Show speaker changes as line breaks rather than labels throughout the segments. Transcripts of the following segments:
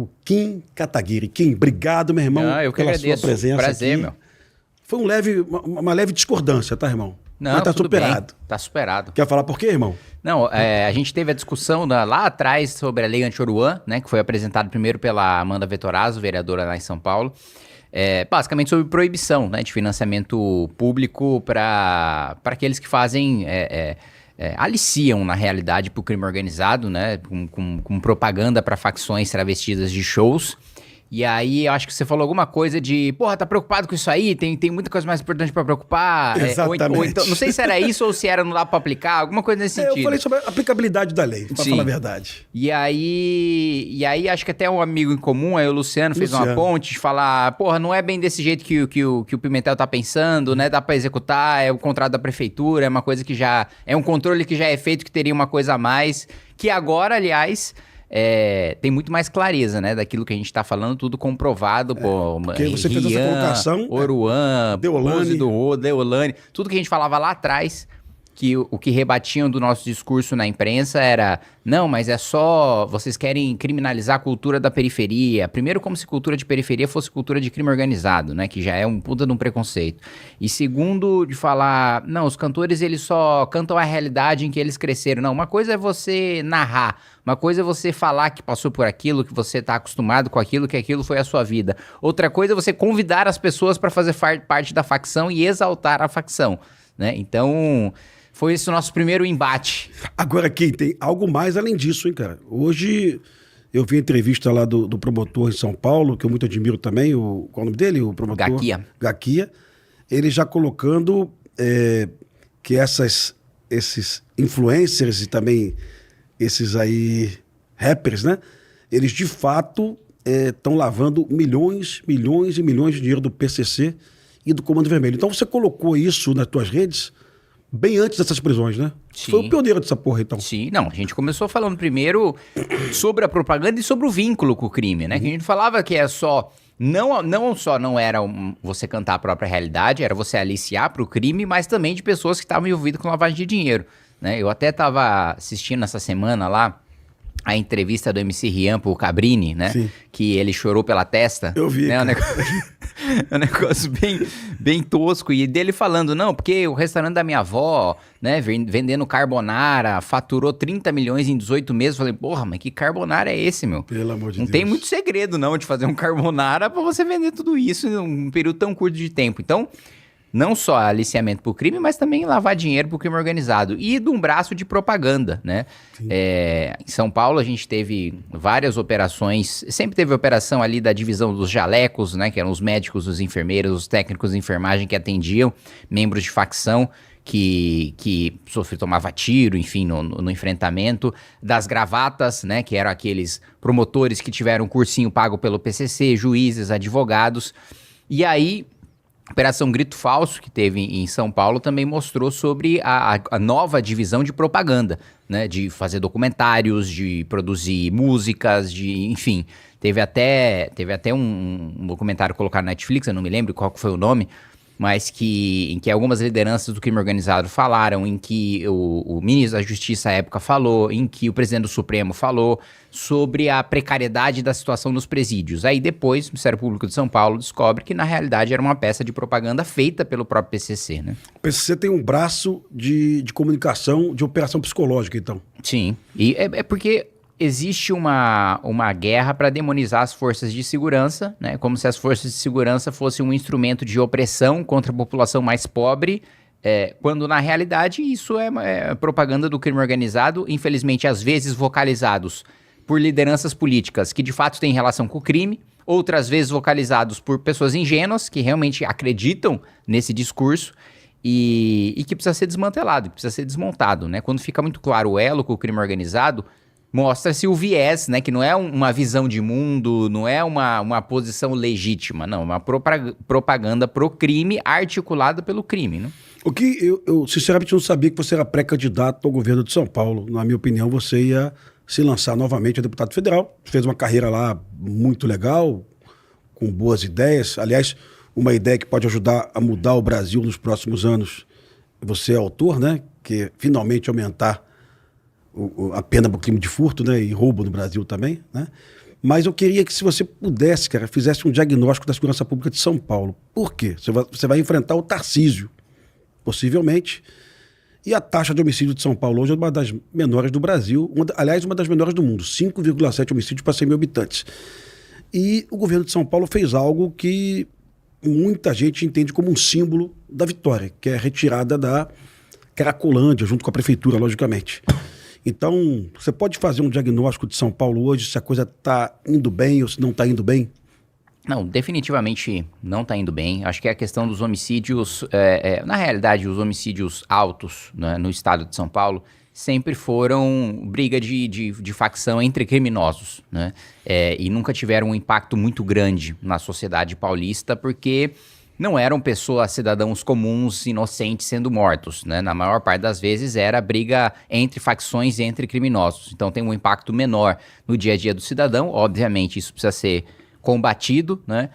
o Kim Kataguiri. Kim, obrigado, meu irmão,
Não, eu que
pela
agradeço.
sua presença
Prazer,
aqui.
meu.
Foi uma leve discordância, tá, irmão?
Não,
mas tá
tudo
superado.
bem, tá superado.
Quer falar por quê, irmão?
Não, a gente teve a discussão lá atrás sobre a lei anti-Oruan, né, que foi apresentada primeiro pela Amanda Vettorazzo, vereadora lá em São Paulo, basicamente sobre proibição, né, de financiamento público para aqueles que fazem, aliciam na realidade para o crime organizado, né, com propaganda para facções travestidas de shows. E aí, eu acho que você falou alguma coisa de, porra, tá preocupado com isso aí? Tem muita coisa mais importante pra preocupar?
Exatamente.
Ou então, não sei se era isso ou se era não dá pra aplicar, alguma coisa nesse sentido.
Eu falei sobre a aplicabilidade da lei, pra falar a verdade.
E aí, acho que até um amigo em comum, aí o Luciano, fez uma ponte de falar, porra, não é bem desse jeito que o Pimentel tá pensando, né? Dá pra executar, é o contrato da prefeitura, é uma coisa que já... É um controle que já é feito, que teria uma coisa a mais, que agora, aliás... tem muito mais clareza, né, daquilo que a gente tá falando, tudo comprovado,
porque você fez essa colocação,
Oruan, Deolane, tudo que a gente falava lá atrás, que o que rebatiam do nosso discurso na imprensa era, não, mas é só, vocês querem criminalizar a cultura da periferia, primeiro como se cultura de periferia fosse cultura de crime organizado, né, que já é um puta de um preconceito, e segundo de falar, não, os cantores eles só cantam a realidade em que eles cresceram, não, uma coisa é você narrar, uma coisa é você falar que passou por aquilo, que você tá acostumado com aquilo, que aquilo foi a sua vida, outra coisa é você convidar as pessoas para fazer parte da facção e exaltar a facção, né, então... Foi esse o nosso primeiro embate.
Agora, Kim, tem algo mais além disso, hein, cara? Hoje, eu vi a entrevista lá do promotor em São Paulo, que eu muito admiro também, qual é o nome dele? O promotor? Gaquia. Ele já colocando que esses influencers e também esses aí rappers, né? Eles, de fato, estão lavando milhões e milhões de dinheiro do PCC e do Comando Vermelho. Então, você colocou isso nas tuas redes... bem antes dessas prisões, né?
Sim.
Foi o pioneiro dessa porra, então.
Sim, não, a gente começou falando primeiro sobre a propaganda e sobre o vínculo com o crime, né? Que a gente falava que é só... Não só não era você cantar a própria realidade, era você aliciar pro crime, mas também de pessoas que estavam envolvidas com lavagem de dinheiro, né? Eu até tava assistindo essa semana lá a entrevista do MC Rian pro Cabrini, né? Sim. Que ele chorou pela testa.
Eu vi.
Né? É um negócio bem tosco. E dele falando, não, porque o restaurante da minha avó, né, vendendo carbonara, faturou 30 milhões em 18 meses. Falei, porra, mas que carbonara é esse, meu?
Pelo amor de Deus.
Não tem muito segredo, não, de fazer um carbonara pra você vender tudo isso em um período tão curto de tempo. Então... não só aliciamento pro crime, mas também lavar dinheiro pro crime organizado. E de um braço de propaganda, né? Em São Paulo a gente teve várias operações, sempre teve operação ali da divisão dos jalecos, né? Que eram os médicos, os enfermeiros, os técnicos de enfermagem que atendiam membros de facção que tomava tiro, enfim, no enfrentamento. Das gravatas, né? Que eram aqueles promotores que tiveram um cursinho pago pelo PCC, juízes, advogados. E aí... Operação Grito Falso, que teve em São Paulo, também mostrou sobre a nova divisão de propaganda, né? De fazer documentários, de produzir músicas, enfim. Teve até um documentário colocado na Netflix, eu não me lembro qual foi o nome, mas em que algumas lideranças do crime organizado falaram, em que o ministro da Justiça à época falou, em que o presidente do Supremo falou sobre a precariedade da situação nos presídios. Aí depois o Ministério Público de São Paulo descobre que na realidade era uma peça de propaganda feita pelo próprio PCC, né?
O PCC tem um braço de comunicação, de operação psicológica, então.
Sim, e é porque... existe uma guerra para demonizar as forças de segurança, né? Como se as forças de segurança fossem um instrumento de opressão contra a população mais pobre, quando na realidade isso é propaganda do crime organizado, infelizmente às vezes vocalizados por lideranças políticas que de fato têm relação com o crime, outras vezes vocalizados por pessoas ingênuas que realmente acreditam nesse discurso e que precisa ser desmantelado, que precisa ser desmontado, né? Quando fica muito claro o elo com o crime organizado, mostra-se o viés, né? Que não é uma visão de mundo, não é uma posição legítima, não. Uma propaganda pro crime articulada pelo crime, né?
O que eu sinceramente não sabia que você era pré-candidato ao governo de São Paulo. Na minha opinião, você ia se lançar novamente a deputado federal. Fez uma carreira lá muito legal, com boas ideias. Aliás, uma ideia que pode ajudar a mudar o Brasil nos próximos anos. Você é autor, né? Que é finalmente aumentar a pena por crime de furto, né, e roubo no Brasil também, né? Mas eu queria que, se você pudesse, cara, fizesse um diagnóstico da segurança pública de São Paulo. Por quê? Você vai enfrentar o Tarcísio, possivelmente. E a taxa de homicídio de São Paulo hoje é uma das menores do Brasil. Aliás, uma das menores do mundo. 5,7 homicídios para 100 mil habitantes. E o governo de São Paulo fez algo que muita gente entende como um símbolo da vitória, que é a retirada da Cracolândia, junto com a prefeitura, logicamente. Então, você pode fazer um diagnóstico de São Paulo hoje, se a coisa está indo bem ou se não está indo bem?
Não, definitivamente não está indo bem. Acho que é a questão dos homicídios, na realidade, os homicídios altos, né, no estado de São Paulo sempre foram briga de facção entre criminosos, né? E nunca tiveram um impacto muito grande na sociedade paulista, porque não eram pessoas, cidadãos comuns, inocentes sendo mortos, né? Na maior parte das vezes era briga entre facções e entre criminosos. Então tem um impacto menor no dia a dia do cidadão. Obviamente isso precisa ser combatido, né?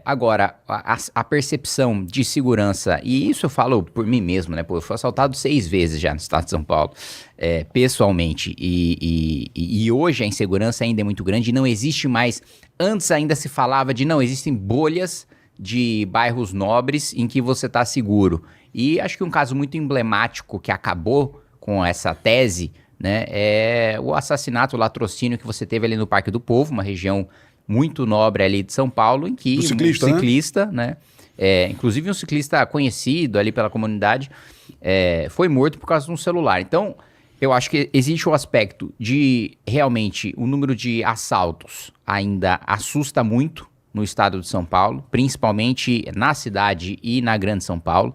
Agora, a percepção de segurança, e isso eu falo por mim mesmo, né? Pô, eu fui assaltado 6 vezes já no estado de São Paulo, pessoalmente, e hoje a insegurança ainda é muito grande e não existe mais. Antes ainda se falava de não, existem bolhas de bairros nobres em que você está seguro. E acho que um caso muito emblemático que acabou com essa tese, né, é o assassinato, o latrocínio que você teve ali no Parque do Povo, uma região muito nobre ali de São Paulo, em que
ciclista,
um ciclista, né? Inclusive um ciclista conhecido ali pela comunidade, foi morto por causa de um celular. Então, eu acho que existe o aspecto de, realmente, o número de assaltos ainda assusta muito no estado de São Paulo, principalmente na cidade e na Grande São Paulo.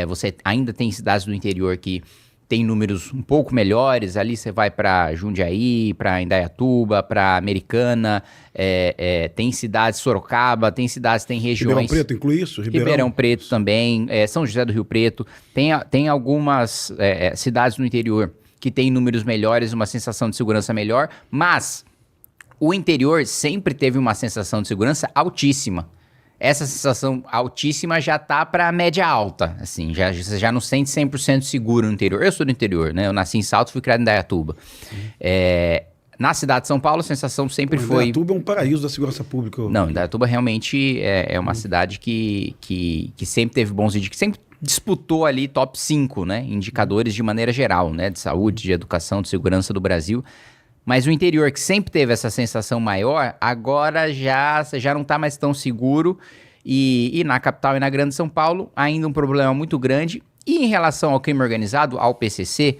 Você ainda tem cidades do interior que tem números um pouco melhores. Ali você vai para Jundiaí, para Indaiatuba, para Americana, tem cidades, Sorocaba, tem cidades, tem regiões...
Ribeirão Preto inclui isso?
Ribeirão Preto também, São José do Rio Preto. Tem algumas cidades no interior que tem números melhores, uma sensação de segurança melhor, mas o interior sempre teve uma sensação de segurança altíssima. Essa sensação altíssima já tá para média alta, assim, você já não sente 100% seguro no interior. Eu sou do interior, né? Eu nasci em Salto, fui criado em Indaiatuba. Na cidade de São Paulo, a sensação sempre foi...
Indaiatuba é um paraíso da segurança pública.
Não, Indaiatuba realmente é uma cidade que sempre teve bons indicadores, que sempre disputou ali top 5, né? Indicadores de maneira geral, né? De saúde, de educação, de segurança do Brasil. Mas o interior, que sempre teve essa sensação maior, agora você já não está mais tão seguro. E na capital e na Grande São Paulo, ainda um problema muito grande. E em relação ao crime organizado, ao PCC,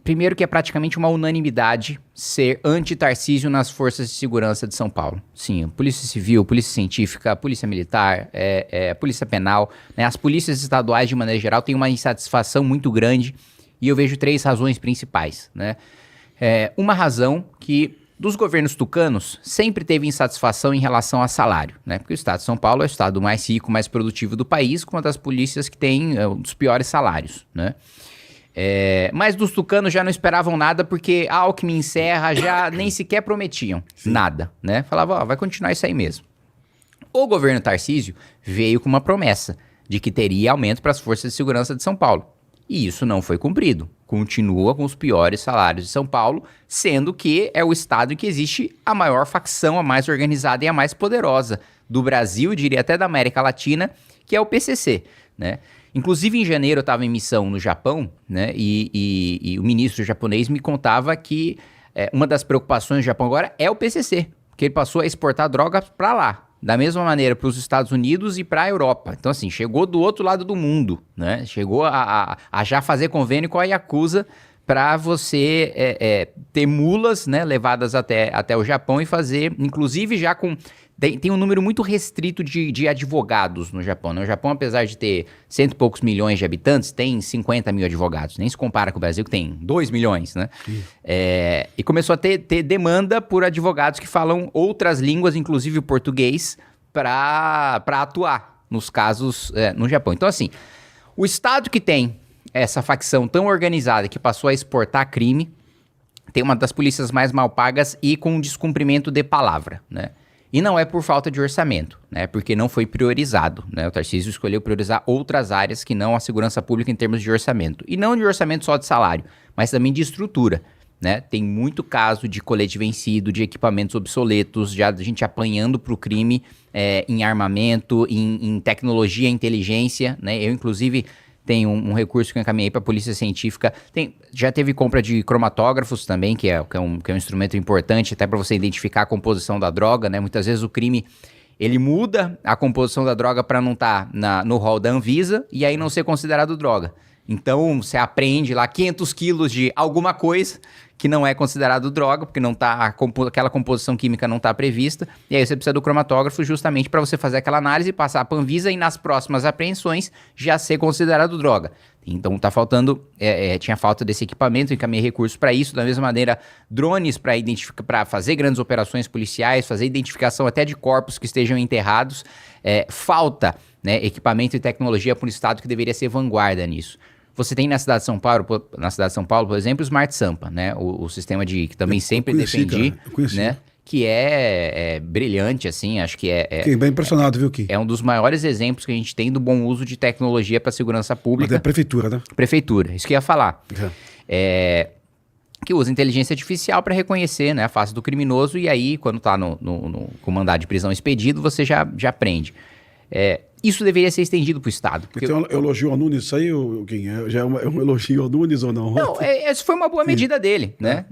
primeiro que é praticamente uma unanimidade ser anti-Tarcísio nas forças de segurança de São Paulo. Sim, Polícia Civil, Polícia Científica, Polícia Militar, Polícia Penal, né? As polícias estaduais, de maneira geral, têm uma insatisfação muito grande. E eu vejo 3 razões principais, né? Uma razão que dos governos tucanos sempre teve insatisfação em relação a salário, né? Porque o estado de São Paulo é o estado mais rico, mais produtivo do país, com uma das polícias que tem um dos piores salários, né? Mas dos tucanos já não esperavam nada, porque Alckmin e Serra já nem sequer prometiam nada, né? Falavam, vai continuar isso aí mesmo. O governo Tarcísio veio com uma promessa de que teria aumento para as forças de segurança de São Paulo. E isso não foi cumprido. Continua com os piores salários de São Paulo, sendo que é o estado em que existe a maior facção, a mais organizada e a mais poderosa do Brasil, diria até da América Latina, que é o PCC, né? Inclusive, em janeiro eu estava em missão no Japão, né? E o ministro japonês me contava que uma das preocupações do Japão agora é o PCC, porque ele passou a exportar drogas para lá. Da mesma maneira para os Estados Unidos e para a Europa. Então, assim, chegou do outro lado do mundo, né? Chegou a já fazer convênio com a Yakuza para você ter mulas, né, levadas até o Japão e fazer, inclusive já com... Tem um número muito restrito de advogados no Japão, né? O Japão, apesar de ter 100 e poucos milhões de habitantes, tem 50 mil advogados. Nem se compara com o Brasil, que tem 2 milhões, né? E começou a ter demanda por advogados que falam outras línguas, inclusive o português, para atuar nos casos no Japão. Então, assim, o estado que tem essa facção tão organizada que passou a exportar crime, tem uma das polícias mais mal pagas e com um descumprimento de palavra, né? E não é por falta de orçamento, né? Porque não foi priorizado, né? O Tarcísio escolheu priorizar outras áreas que não a segurança pública em termos de orçamento. E não de orçamento só de salário, mas também de estrutura, né? Tem muito caso de colete vencido, de equipamentos obsoletos, já a gente apanhando para o crime em armamento, em tecnologia, inteligência, né? Eu, inclusive, tenho um recurso que eu encaminhei para a Polícia Científica. Já teve compra de cromatógrafos também, que é um instrumento importante até para você identificar a composição da droga, né? Muitas vezes o crime, ele muda a composição da droga para não estar no rol da Anvisa e aí não ser considerado droga. Então, você apreende lá 500 quilos de alguma coisa que não é considerado droga, porque não tá, aquela composição química não está prevista, e aí você precisa do cromatógrafo justamente para você fazer aquela análise, passar para a Anvisa e nas próximas apreensões já ser considerado droga. Então, tá faltando, tinha falta desse equipamento, encaminhei recursos para isso, da mesma maneira, drones para fazer grandes operações policiais, fazer identificação até de corpos que estejam enterrados, falta, né, equipamento e tecnologia para o Estado que deveria ser vanguarda nisso. Você tem na cidade de São Paulo, por exemplo, o Smart Sampa, né? O sistema que também sempre defendi, né? Que é brilhante, assim, acho que
Fiquei bem impressionado, viu, Kim?
É um dos maiores exemplos que a gente tem do bom uso de tecnologia para segurança pública.
Mas é prefeitura, né?
Prefeitura, isso que eu ia falar. Que usa inteligência artificial para reconhecer, né, a face do criminoso e aí, quando está com mandado de prisão expedido, você já prende. Isso deveria ser estendido para o Estado.
Porque tem um elogio ao Nunes, isso aí, Kim? Já é um elogio ao Nunes ou não?
Não, essa foi uma boa medida dele, né?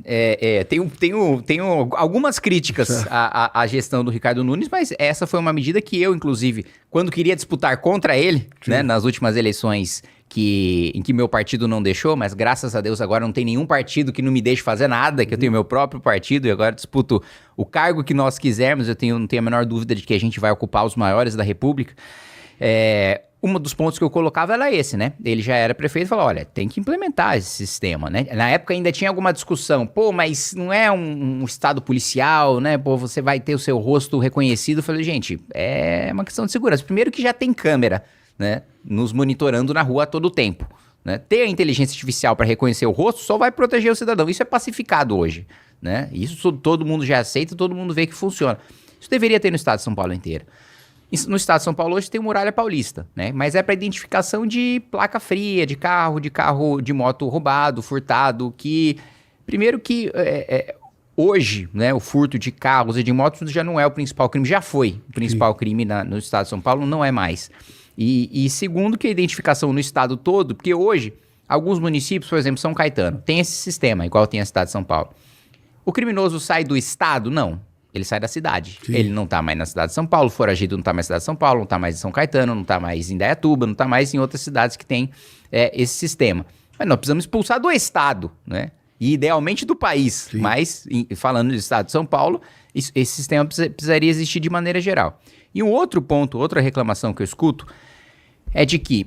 Tenho algumas críticas à gestão do Ricardo Nunes, mas essa foi uma medida que eu, inclusive, quando queria disputar contra ele, né, nas últimas eleições em que meu partido não deixou, mas graças a Deus agora não tem nenhum partido que não me deixe fazer nada, que eu tenho meu próprio partido e agora disputo o cargo que nós quisermos, não tenho a menor dúvida de que a gente vai ocupar os maiores da República. Um dos pontos que eu colocava era esse, né? Ele já era prefeito e falou, olha, tem que implementar esse sistema, né? Na época ainda tinha alguma discussão, mas não é um estado policial, né? Você vai ter o seu rosto reconhecido. Eu falei, gente, é uma questão de segurança. Primeiro que já tem câmera, né? Nos monitorando na rua a todo tempo, né? Ter a inteligência artificial para reconhecer o rosto só vai proteger o cidadão. Isso é pacificado hoje, né? Isso todo mundo já aceita, todo mundo vê que funciona. Isso deveria ter no estado de São Paulo inteiro. No estado de São Paulo hoje tem o Muralha Paulista, né? Mas é para identificação de placa fria, de carro, de moto roubado, furtado, que... Primeiro que hoje, né, o furto de carros e de motos já não é o principal crime, já foi o principal crime no estado de São Paulo, não é mais. E segundo que a identificação no estado todo, porque hoje, alguns municípios, por exemplo, São Caetano, tem esse sistema, igual tem a cidade de São Paulo. O criminoso sai do estado? Não. Ele sai da cidade. Sim. Ele não está mais na cidade de São Paulo, foragido não está mais na cidade de São Paulo, não está mais em São Caetano, não está mais em Indaiatuba, não está mais em outras cidades que tem esse sistema. Mas nós precisamos expulsar do estado, né? E idealmente do país. Sim. Mas, falando do estado de São Paulo, esse sistema precisaria existir de maneira geral. E um outro ponto, outra reclamação que eu escuto, é de que,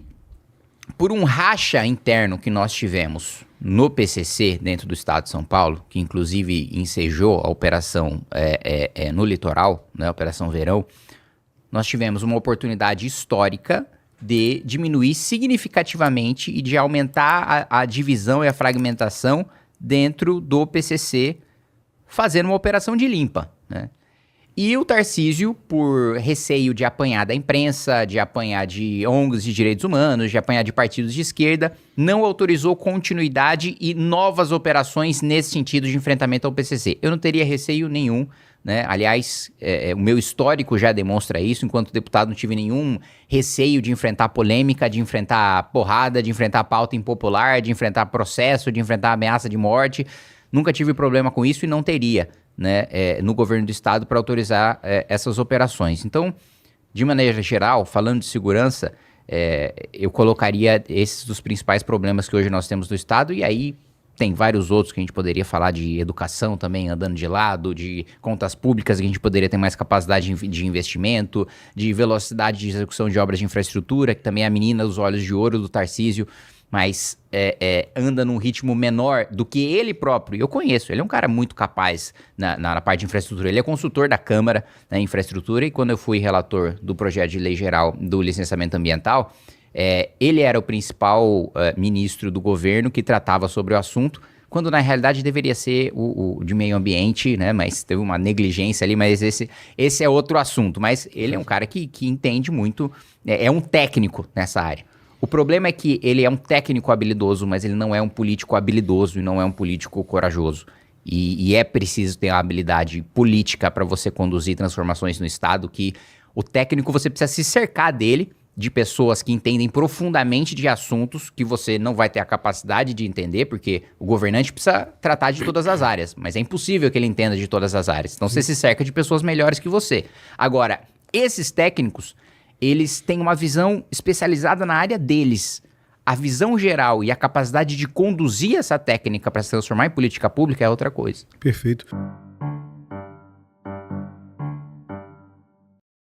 por um racha interno que nós tivemos no PCC, dentro do estado de São Paulo, que inclusive ensejou a operação no litoral, né, a Operação Verão, nós tivemos uma oportunidade histórica de diminuir significativamente e de aumentar a divisão e a fragmentação dentro do PCC, fazendo uma operação de limpa, né? E o Tarcísio, por receio de apanhar da imprensa, de apanhar de ONGs de direitos humanos, de apanhar de partidos de esquerda, não autorizou continuidade e novas operações nesse sentido de enfrentamento ao PCC. Eu não teria receio nenhum, né? Aliás, o meu histórico já demonstra isso. Enquanto deputado, não tive nenhum receio de enfrentar polêmica, de enfrentar porrada, de enfrentar pauta impopular, de enfrentar processo, de enfrentar ameaça de morte. Nunca tive problema com isso e não teria, né, no governo do estado para autorizar essas operações. Então, de maneira geral, falando de segurança, eu colocaria esses dos principais problemas que hoje nós temos no estado, e aí tem vários outros que a gente poderia falar de educação também, andando de lado, de contas públicas, que a gente poderia ter mais capacidade de investimento, de velocidade de execução de obras de infraestrutura, que também é a menina dos olhos de ouro do Tarcísio, mas anda num ritmo menor do que ele próprio. Eu conheço, ele é um cara muito capaz na parte de infraestrutura. Ele é consultor da Câmara na infraestrutura e quando eu fui relator do projeto de lei geral do licenciamento ambiental, ele era o principal ministro do governo que tratava sobre o assunto, quando na realidade deveria ser o de meio ambiente, né? Mas teve uma negligência ali, mas esse é outro assunto. Mas ele é um cara que entende muito, é um técnico nessa área. O problema é que ele é um técnico habilidoso, mas ele não é um político habilidoso e não é um político corajoso. E é preciso ter uma habilidade política para você conduzir transformações no Estado, que o técnico você precisa se cercar dele, de pessoas que entendem profundamente de assuntos que você não vai ter a capacidade de entender, porque o governante precisa tratar de todas as áreas, mas é impossível que ele entenda de todas as áreas. Então você se cerca de pessoas melhores que você. Agora, esses técnicos, eles têm uma visão especializada na área deles. A visão geral e a capacidade de conduzir essa técnica para se transformar em política pública é outra coisa.
Perfeito.